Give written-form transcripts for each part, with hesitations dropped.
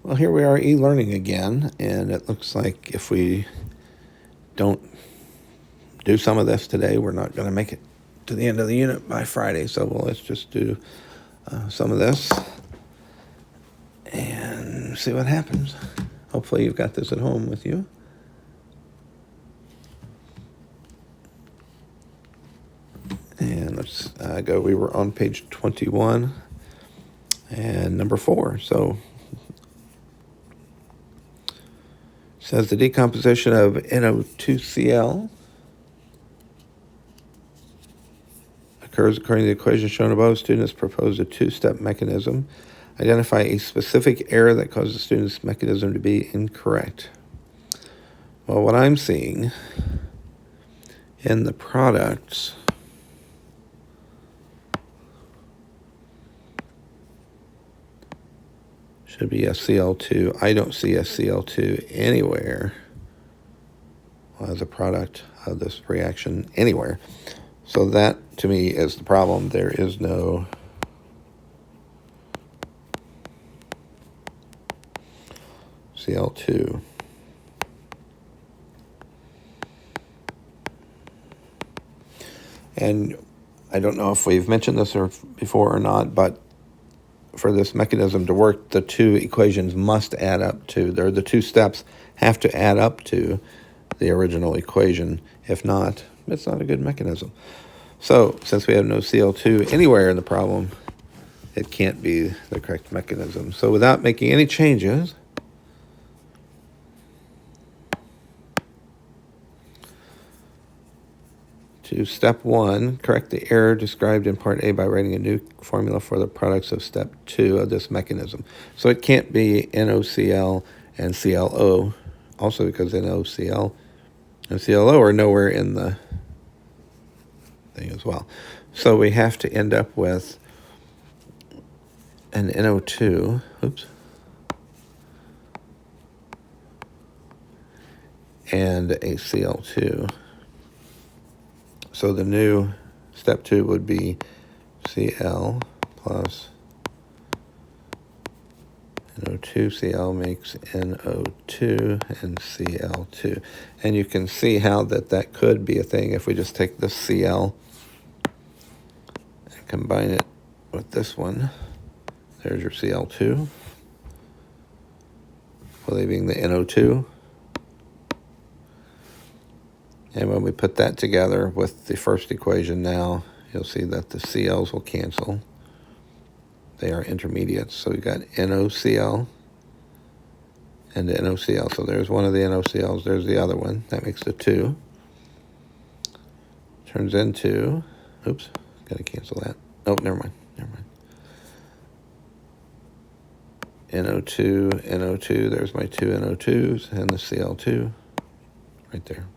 Well, here we are e-learning again, and it looks like if we don't do some of this today, we're not going to make it to the end of the unit by Friday. So let's just do some of this and see what happens. Hopefully you've got this at home with you. And let's go. We were on page 21 and number 4. So it says the decomposition of NO2Cl occurs according to the equation shown above. Students proposed a 2-step mechanism. Identify a specific error that causes the student's mechanism to be incorrect. Well, what I'm seeing in the products should be SCl2. I don't see SCl2 anywhere as a product of this reaction anywhere. So that, to me, is the problem. There is no Cl2. And I don't know if we've mentioned this before or not, but for this mechanism to work, the two equations must add up to, the two steps have to add up to the original equation. If not, it's not a good mechanism. So since we have no Cl2 anywhere in the problem, it can't be the correct mechanism. So without making any changes, to step 1, correct the error described in part A by writing a new formula for the products of step 2 of this mechanism. So it can't be NOCl and ClO, also because NOCl and ClO are nowhere in the thing as well. So we have to end up with an NO2, and a Cl2. So the new step 2 would be Cl plus NO2. Cl makes NO2 and Cl2. And you can see how that could be a thing if we just take this Cl and combine it with this one. There's your Cl2, leaving the NO2. And when we put that together with the first equation now, you'll see that the Cl's will cancel. They are intermediates. So we've got NOCl and NOCl. So there's one of the NOCl's. There's the other one. That makes the 2. Turns into, got to cancel that. Oh, never mind. NO2, NO2. There's my 2 NO2s and the Cl2 right there.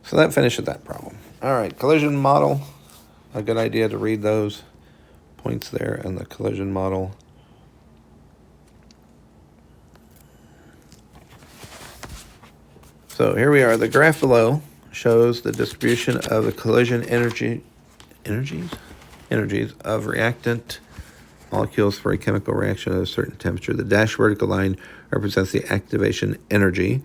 So that finishes that problem. All right, collision model. A good idea to read those points there in the collision model. So here we are. The graph below shows the distribution of the collision energies of reactant molecules for a chemical reaction at a certain temperature. The dashed vertical line represents the activation energy,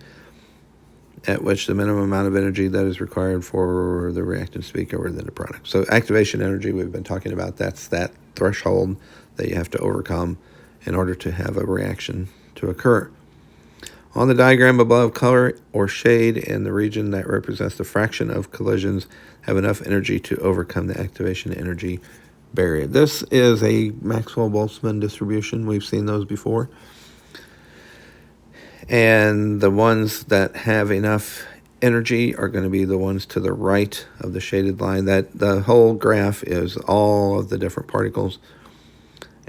at which the minimum amount of energy that is required for the reactant to be converted into product. So activation energy, we've been talking about, that's that threshold that you have to overcome in order to have a reaction to occur. On the diagram above, color or shade in the region that represents the fraction of collisions have enough energy to overcome the activation energy barrier. This is a Maxwell-Boltzmann distribution. We've seen those before. And the ones that have enough energy are going to be the ones to the right of the shaded line. That the whole graph is all of the different particles,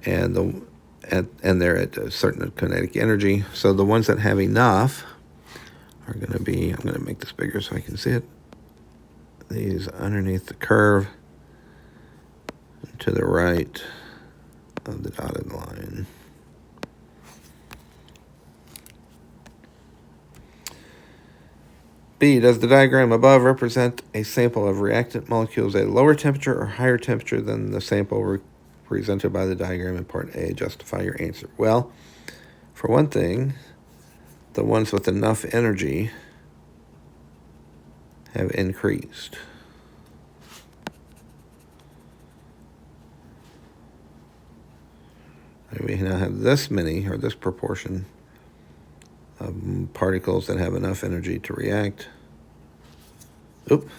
and they're at a certain kinetic energy. So the ones that have enough are going to be, I'm going to make this bigger so I can see it, these underneath the curve to the right of the dotted line. B, does the diagram above represent a sample of reactant molecules at a lower temperature or higher temperature than the sample represented by the diagram in part A? Justify your answer. Well, for one thing, the ones with enough energy have increased. And we now have this many, or this proportion, of particles that have enough energy to react. Oop.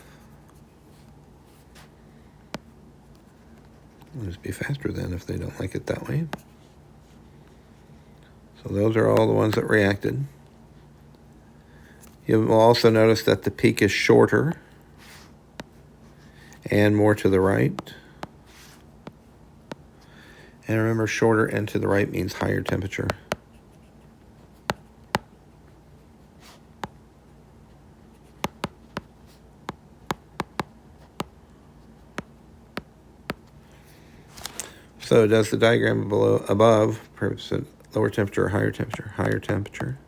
It'll just be faster then if they don't like it that way. So those are all the ones that reacted. You will also notice that the peak is shorter and more to the right. And remember, shorter and to the right means higher temperature. So does the diagram above represent lower temperature or higher temperature? Higher temperature.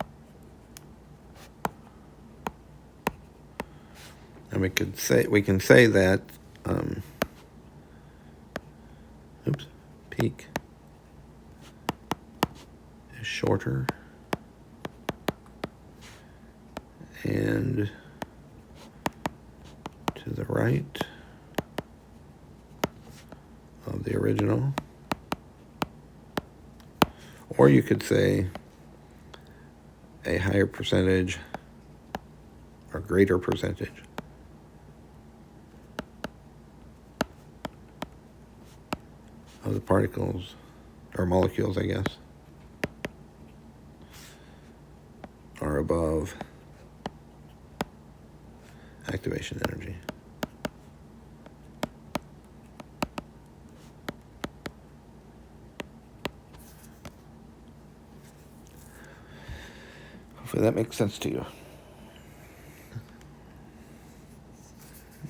And we can say that peak is shorter and to the right of the original. Or you could say a higher percentage or greater percentage of the particles, or molecules, I guess, are above activation energy. Hopefully that makes sense to you.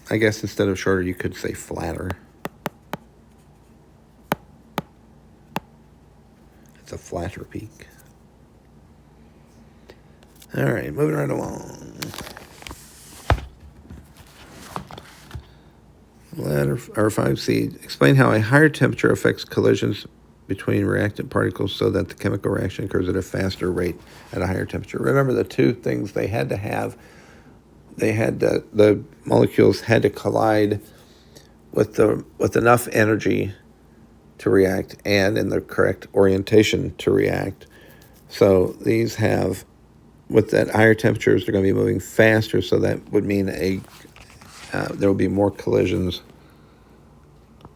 I guess instead of shorter, you could say flatter. It's a flatter peak. All right, moving right along. Letter 5C, explain how a higher temperature affects collisions between reactant particles so that the chemical reaction occurs at a faster rate at a higher temperature. Remember the two things they had to have. The molecules had to collide with enough energy to react and in the correct orientation to react. So these have, with that higher temperatures, they're going to be moving faster, so that would mean there will be more collisions,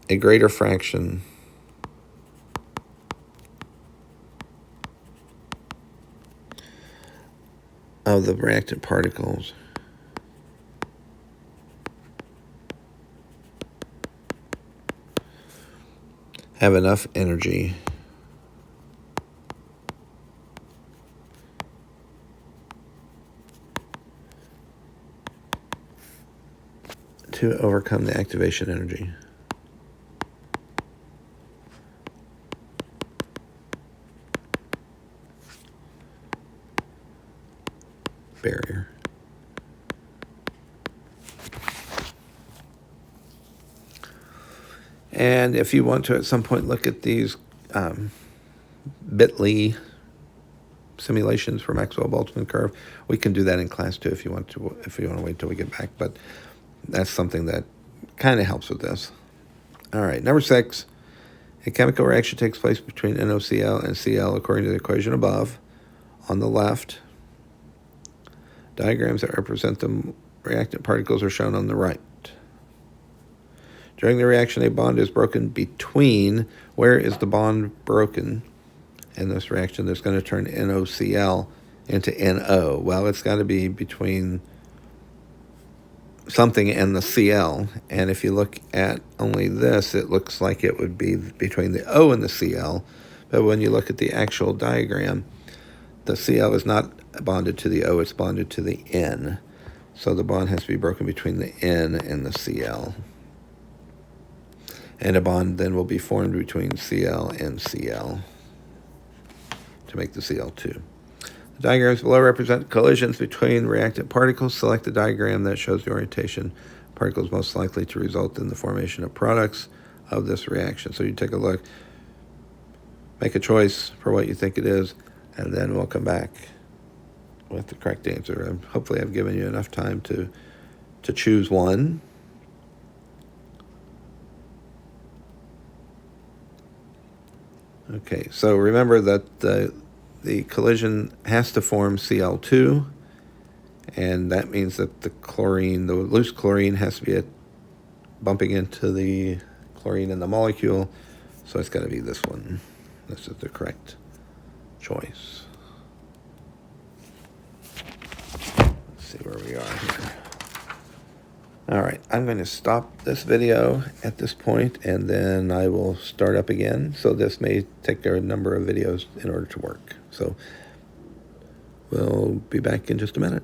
a greater fraction of the reactant particles have enough energy to overcome the activation energy. Barrier. And if you want to at some point look at these bit.ly simulations for Maxwell-Boltzmann curve, we can do that in class too if you want to wait till we get back. But that's something that kind of helps with this. All right, number 6. A chemical reaction takes place between NaCl and Cl according to the equation above. On the left, diagrams that represent the reactant particles are shown on the right. During the reaction, a bond is broken between. Where is the bond broken in this reaction that's going to turn NaCl into NO? Well, it's got to be between something and the Cl. And if you look at only this, it looks like it would be between the O and the Cl. But when you look at the actual diagram, the Cl is not bonded to the O, it's bonded to the N. So the bond has to be broken between the N and the Cl. And a bond then will be formed between Cl and Cl to make the Cl2. The diagrams below represent collisions between reactant particles. Select the diagram that shows the orientation of particles most likely to result in the formation of products of this reaction. So you take a look, make a choice for what you think it is, and then we'll come back with the correct answer. And hopefully I've given you enough time to choose one. Okay, so remember that the collision has to form Cl2, and that means that the loose chlorine has to be bumping into the chlorine in the molecule, so it's got to be this one. This is the correct choice. Let's see where we are here. All right, I'm going to stop this video at this point, and then I will start up again. So this may take a number of videos in order to work. So we'll be back in just a minute.